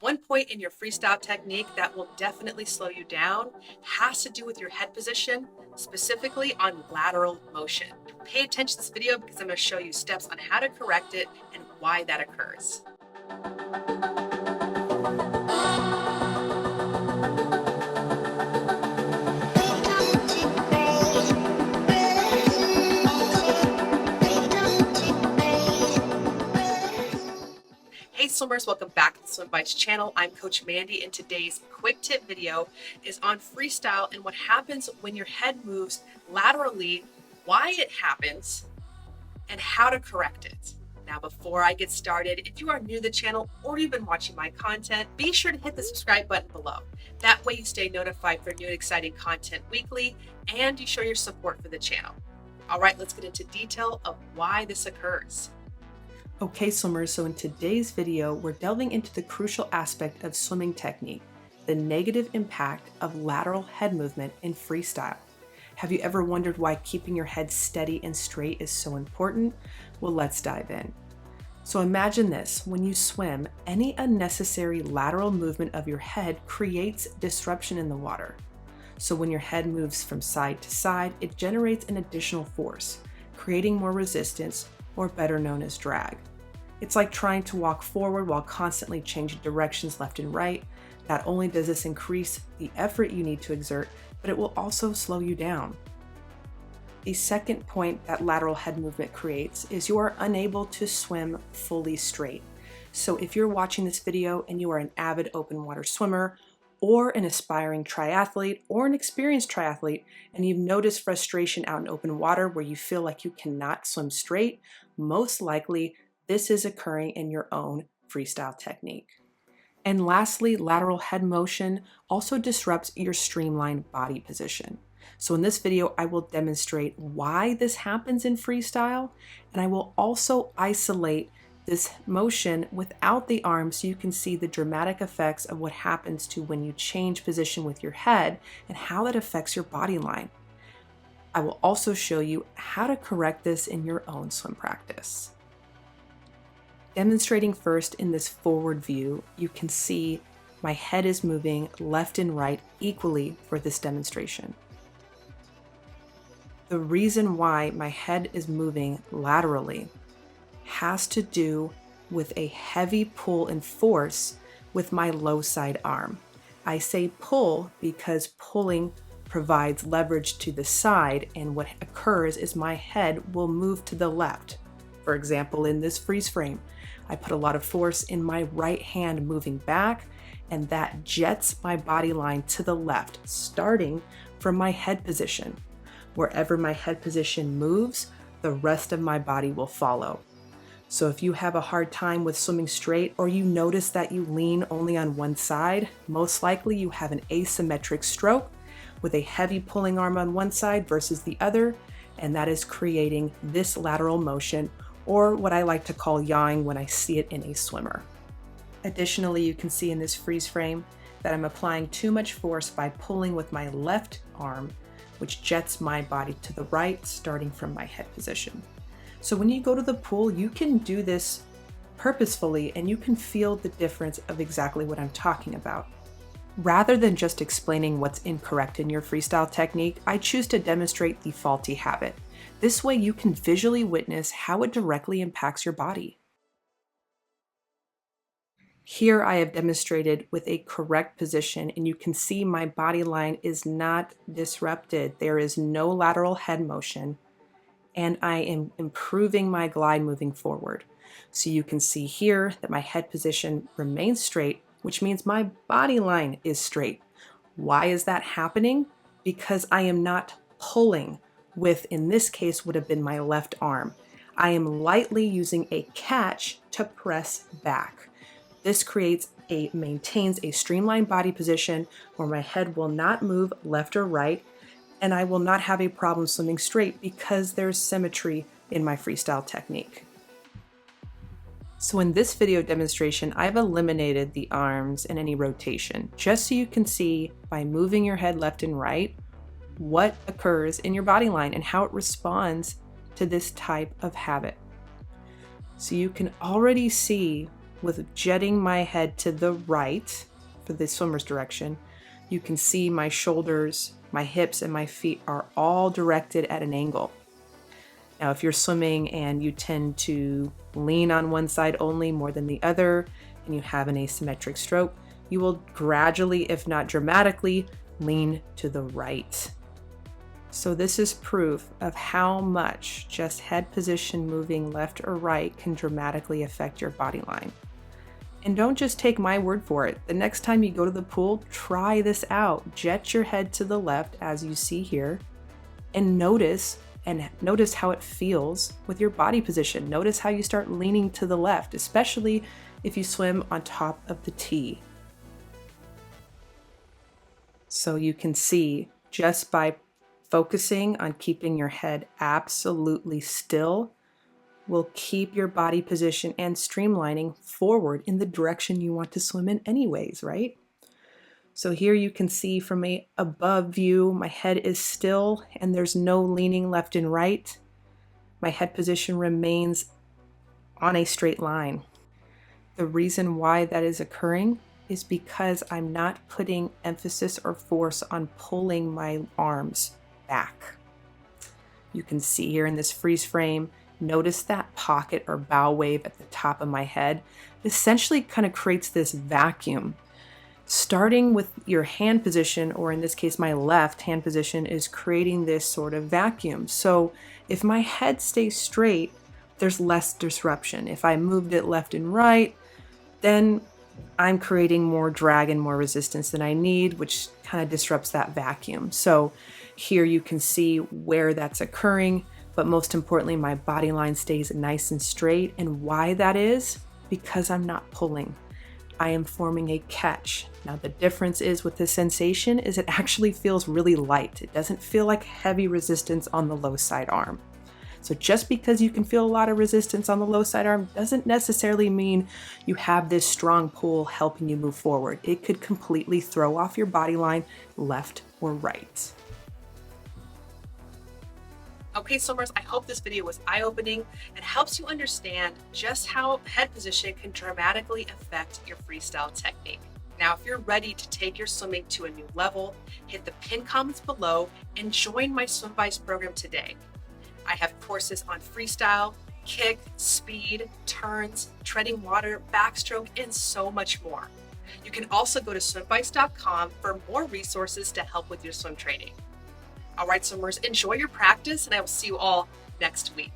One point in your freestyle technique that will definitely slow you down has to do with your head position, specifically on lateral motion. Pay attention to this video because I'm going to show you steps on how to correct it and why that occurs. Hey swimmers, welcome back to the Swim Bites channel. I'm Coach Mandy, and today's quick tip video is on freestyle and what happens when your head moves laterally, why it happens, and how to correct it. Now, before I get started, if you are new to the channel or you've been watching my content, be sure to hit the subscribe button below. That way you stay notified for new and exciting content weekly and you show your support for the channel. All right, let's get into detail of why this occurs. Okay swimmers, so in today's video, we're delving into the crucial aspect of swimming technique, the negative impact of lateral head movement in freestyle. Have you ever wondered why keeping your head steady and straight is so important? Well, let's dive in. So imagine this, when you swim, any unnecessary lateral movement of your head creates disruption in the water. So when your head moves from side to side, it generates an additional force, creating more resistance, or better known as drag. It's like trying to walk forward while constantly changing directions left and right. Not only does this increase the effort you need to exert, but it will also slow you down. The second point that lateral head movement creates is you are unable to swim fully straight. So if you're watching this video and you are an avid open water swimmer, or an aspiring triathlete or an experienced triathlete, and you've noticed frustration out in open water where you feel like you cannot swim straight, most likely this is occurring in your own freestyle technique. And lastly, lateral head motion also disrupts your streamlined body position. So in this video, I will demonstrate why this happens in freestyle, and I will also isolate this motion without the arms so you can see the dramatic effects of what happens to when you change position with your head and how that affects your body line. I will also show you how to correct this in your own swim practice. Demonstrating first in this forward view, you can see my head is moving left and right equally for this demonstration. The reason why my head is moving laterally has to do with a heavy pull and force with my low side arm. I say pull because pulling provides leverage to the side, and what occurs is my head will move to the left. For example, in this freeze frame, I put a lot of force in my right hand moving back, and that jets my body line to the left, starting from my head position. Wherever my head position moves, the rest of my body will follow. So if you have a hard time with swimming straight, or you notice that you lean only on one side, most likely you have an asymmetric stroke with a heavy pulling arm on one side versus the other, and that is creating this lateral motion, or what I like to call yawing when I see it in a swimmer. Additionally, you can see in this freeze frame that I'm applying too much force by pulling with my left arm, which jets my body to the right, starting from my head position. So when you go to the pool, you can do this purposefully and you can feel the difference of exactly what I'm talking about. Rather than just explaining what's incorrect in your freestyle technique, I choose to demonstrate the faulty habit. This way you can visually witness how it directly impacts your body. Here I have demonstrated with a correct position, and you can see my body line is not disrupted. There is no lateral head motion, and I am improving my glide moving forward. So you can see here that my head position remains straight, which means my body line is straight. Why is that happening? Because I am not pulling with, in this case, would have been my left arm. I am lightly using a catch to press back. This maintains a streamlined body position where my head will not move left or right, and I will not have a problem swimming straight because there's symmetry in my freestyle technique. So in this video demonstration, I've eliminated the arms and any rotation, just so you can see by moving your head left and right, what occurs in your body line and how it responds to this type of habit. So you can already see with jetting my head to the right for the swimmer's direction, you can see my shoulders, my hips, and my feet are all directed at an angle. Now, if you're swimming and you tend to lean on one side only more than the other, and you have an asymmetric stroke, you will gradually, if not dramatically, lean to the right. So this is proof of how much just head position moving left or right can dramatically affect your body line. And don't just take my word for it. The next time you go to the pool, try this out. Jet your head to the left as you see here, and notice how it feels with your body position. Notice how you start leaning to the left, especially if you swim on top of the tee. So you can see just by focusing on keeping your head absolutely still will keep your body position and streamlining forward in the direction you want to swim in anyways, right? So here you can see from a above view, my head is still and there's no leaning left and right. My head position remains on a straight line. The reason why that is occurring is because I'm not putting emphasis or force on pulling my arms back. You can see here in this freeze frame, notice that pocket or bow wave at the top of my head. It essentially kind of creates this vacuum. Starting with your hand position, or in this case, my left hand position, is creating this sort of vacuum. So if my head stays straight, there's less disruption. If I moved it left and right, then I'm creating more drag and more resistance than I need, which kind of disrupts that vacuum. So here you can see where that's occurring, but most importantly, my body line stays nice and straight. And why that is? Because I'm not pulling. I am forming a catch. Now the difference is with the sensation is it actually feels really light. It doesn't feel like heavy resistance on the low side arm. So just because you can feel a lot of resistance on the low side arm doesn't necessarily mean you have this strong pull helping you move forward. It could completely throw off your body line left or right. Okay, swimmers, I hope this video was eye-opening and helps you understand just how head position can dramatically affect your freestyle technique. Now, if you're ready to take your swimming to a new level, hit the pinned comments below and join my Swim Vice program today. I have courses on freestyle, kick, speed, turns, treading water, backstroke, and so much more. You can also go to swimvice.com for more resources to help with your swim training. All right, swimmers, enjoy your practice, and I will see you all next week.